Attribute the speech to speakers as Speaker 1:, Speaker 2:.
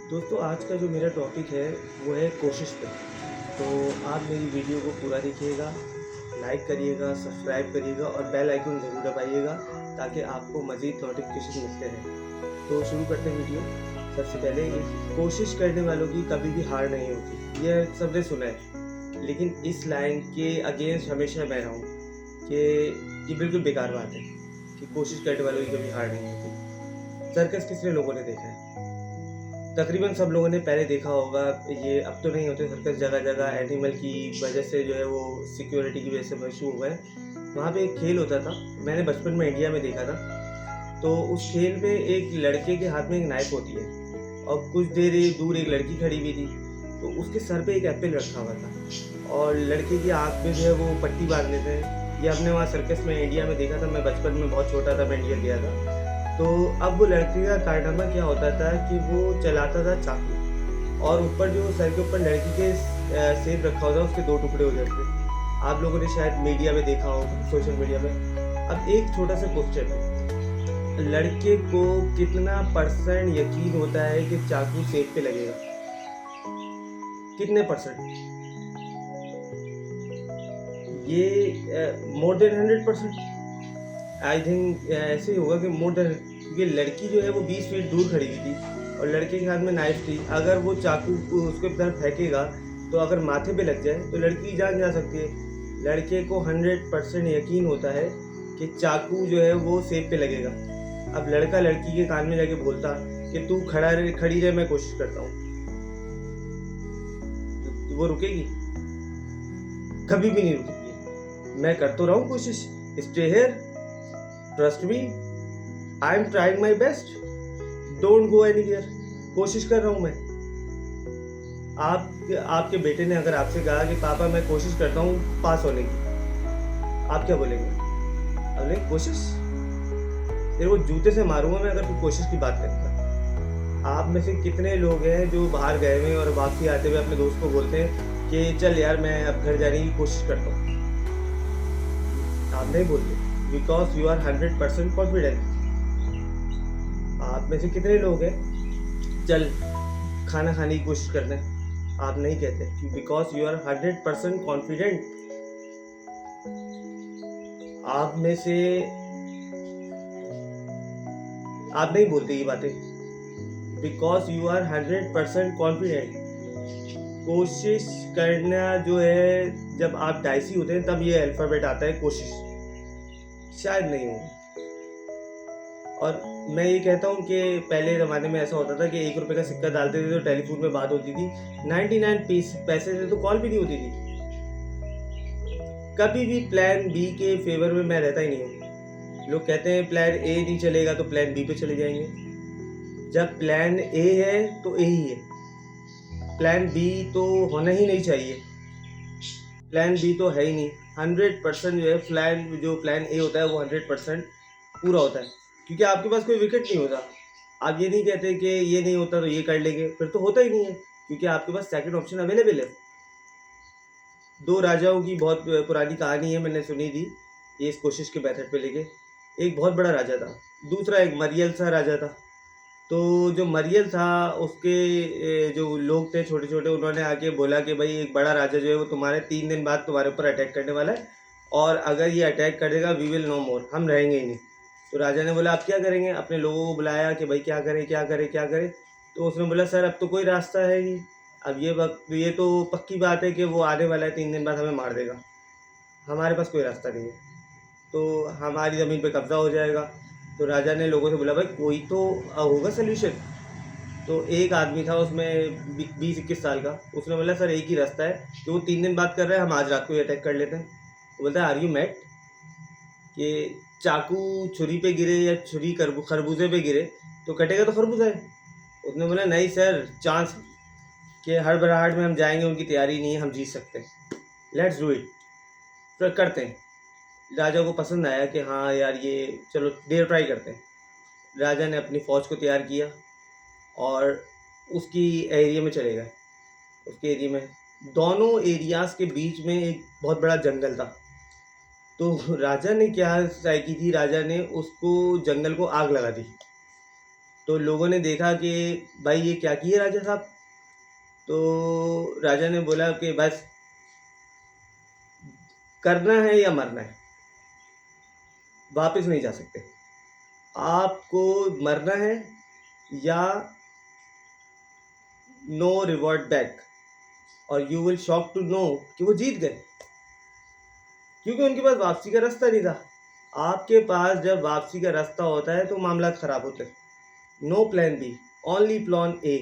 Speaker 1: दोस्तों आज का जो मेरा टॉपिक है वो है कोशिश पे। तो आप मेरी वीडियो को पूरा देखिएगा, लाइक करिएगा, सब्सक्राइब करिएगा और बेल आइकन ज़रूर दबाइएगा ताकि आपको मज़ीद नोटिफिकेशन मिलते रहें। तो शुरू करते हैं वीडियो। सबसे पहले कोशिश करने वालों की कभी भी हार नहीं होती, यह सबने सुना है, लेकिन इस लाइन के अगेंस्ट हमेशा मैं रहा हूँ कि ये बिल्कुल बेकार बात है कि कोशिश करने वालों की कभी हार नहीं होती। सर्कस कितने लोगों ने देखा है? तकरीबन सब लोगों ने पहले देखा होगा। ये अब तो नहीं होते सर्कस, जगह जगह एनिमल की वजह से जो है वो सिक्योरिटी की वजह से मशहूर हुआ है। वहाँ पे एक खेल होता था, मैंने बचपन में इंडिया में देखा था। तो उस खेल में एक लड़के के हाथ में एक नाइफ होती है और कुछ देर दूर एक लड़की खड़ी हुई थी। तो उसके सर पे एक एप्पल रखा हुआ था और लड़के की आँख में जो है वो पट्टी बांध देते हैं। ये हमने वहाँ सर्कस में इंडिया में देखा था। मैं बचपन में बहुत छोटा था, मैं इंडिया गया था। तो अब वो लड़के का कारनामा क्या होता था कि वो चलाता था चाकू और ऊपर जो सर के ऊपर लड़की के सेब रखा होता उसके दो टुकड़े हो जाते थे। आप लोगों ने शायद मीडिया में देखा हो, सोशल मीडिया में। अब एक छोटा सा क्वेश्चन है, लड़के को कितना % यकीन होता है कि चाकू सेब पे लगेगा? कितने %? ये मोर देन 100%। आई थिंक ऐसे ही होगा कि मोर देन, क्योंकि लड़की जो है वो 20 फीट दूर खड़ी हुई थी और लड़के के हाथ में नाइफ थी। अगर वो चाकू को उसके तरफ फेंकेगा तो अगर माथे पे लग जाए तो लड़की की जान जा सकती है। लड़के को 100% यकीन होता है कि चाकू जो है वो सेब पे लगेगा। अब लड़का लड़की के कान में जाके बोलता कि तू खड़ी रहे, मैं कोशिश करता हूँ, तो वो रुकेगी? कभी भी नहीं रुकेगी। मैं कर तो रहा हूँ कोशिश, stay here, trust me, I am trying my best, don't go anywhere. कोशिश कर रहा हूँ मैं। आपके बेटे ने अगर आपसे कहा कि पापा मैं कोशिश करता हूँ पास होने की, आप क्या बोलेंगे? अरे कोशिश, तेरे को जूते से मारूंगा मैं अगर तू कोशिश की बात करेगा। आप में से कितने लोग हैं जो बाहर गए हुए और वापसी आते हुए अपने दोस्त को बोलते हैं कि चल यार मैं अब घर जाने की कोशिश करता हूँ? आप नहीं बोलते बिकॉज यू आर 100% कॉन्फिडेंट। आप में से कितने लोग हैं चल खाना खाने की कोशिश करते हैं? आप नहीं कहते बिकॉज यू आर 100% कॉन्फिडेंट। आप में से आप नहीं बोलते ये बातें बिकॉज यू आर 100% कॉन्फिडेंट। कोशिश करना जो है, जब आप डाइसी होते हैं तब ये अल्फाबेट आता है कोशिश, शायद नहीं हो। और मैं ये कहता हूँ कि पहले ज़माने में ऐसा होता था कि 1 रुपये का सिक्का डालते थे तो टेलीफोन पे बात होती थी, 99 पैसे से तो कॉल भी नहीं होती थी। कभी भी प्लान बी के फेवर में मैं रहता ही नहीं हूँ। लोग कहते हैं प्लान ए नहीं चलेगा तो प्लान बी पे चले जाएंगे। जब प्लान ए है तो ए ही है, प्लान बी तो होना ही नहीं चाहिए। प्लान बी तो है ही नहीं। 100% जो है प्लान ए होता है वो 100% पूरा होता है, क्योंकि आपके पास कोई विकेट नहीं होता। आप ये नहीं कहते कि ये नहीं होता तो ये कर लेंगे, फिर तो होता ही नहीं है, क्योंकि आपके पास सेकंड ऑप्शन अवेलेबल है। 2 राजाओं की बहुत पुरानी कहानी है, मैंने सुनी थी ये इस कोशिश के मेथड पे लेके। एक बहुत बड़ा राजा था, दूसरा एक मरियल सा राजा था। तो जो मरियल था उसके जो लोग थे छोटे छोटे, उन्होंने आके बोला कि भाई एक बड़ा राजा जो है वो तुम्हारे 3 दिन बाद तुम्हारे ऊपर अटैक करने वाला है और अगर ये अटैक कर देगा वी विल नो मोर, हम रहेंगे ही नहीं। तो राजा ने बोला आप क्या करेंगे? अपने लोगों को बुलाया कि भाई क्या करें क्या करें क्या करें। तो उसने बोला सर अब तो कोई रास्ता है नहीं, अब ये तो पक्की बात है कि वो आने वाला है 3 दिन बाद, हमें मार देगा, हमारे पास कोई रास्ता नहीं है, तो हमारी ज़मीन पे कब्जा हो जाएगा। तो राजा ने लोगों से बोला भाई कोई तो होगा सोल्यूशन। तो एक आदमी था उसमें 20-21 साल का, उसने बोला सर एक ही रास्ता है कि वो 3 दिन बाद कर रहा है, हम आज रात को ही अटैक कर लेते हैं। वो बोलता है आर यू मैट? कि चाकू छुरी पे गिरे या छुरी खरबूजे पे गिरे तो कटेगा तो खरबूजा है। उसने बोला नहीं सर, चांस कि हड़बड़ाहट में हम जाएंगे, उनकी तैयारी नहीं है, हम जीत सकते हैं, लेट्स डू इट, फिर करते हैं। राजा को पसंद आया कि हाँ यार ये चलो डेयर ट्राई करते हैं। राजा ने अपनी फ़ौज को तैयार किया और उसकी एरिया में चले गए। उसके एरिया में दोनों एरियाज़ के बीच में एक बहुत बड़ा जंगल था। तो राजा ने क्या ट्राई की थी, राजा ने उसको जंगल को आग लगा दी। तो लोगों ने देखा कि भाई ये क्या किए राजा साहब। तो राजा ने बोला कि बस करना है या मरना है, वापस नहीं जा सकते। आपको मरना है या नो रिवॉर्ड बैक, और you will shock to know कि वो जीत गए, क्योंकि उनके पास वापसी का रास्ता नहीं था। आपके पास जब वापसी का रास्ता होता है तो मामला खराब होते हैं। No plan B, only plan ए।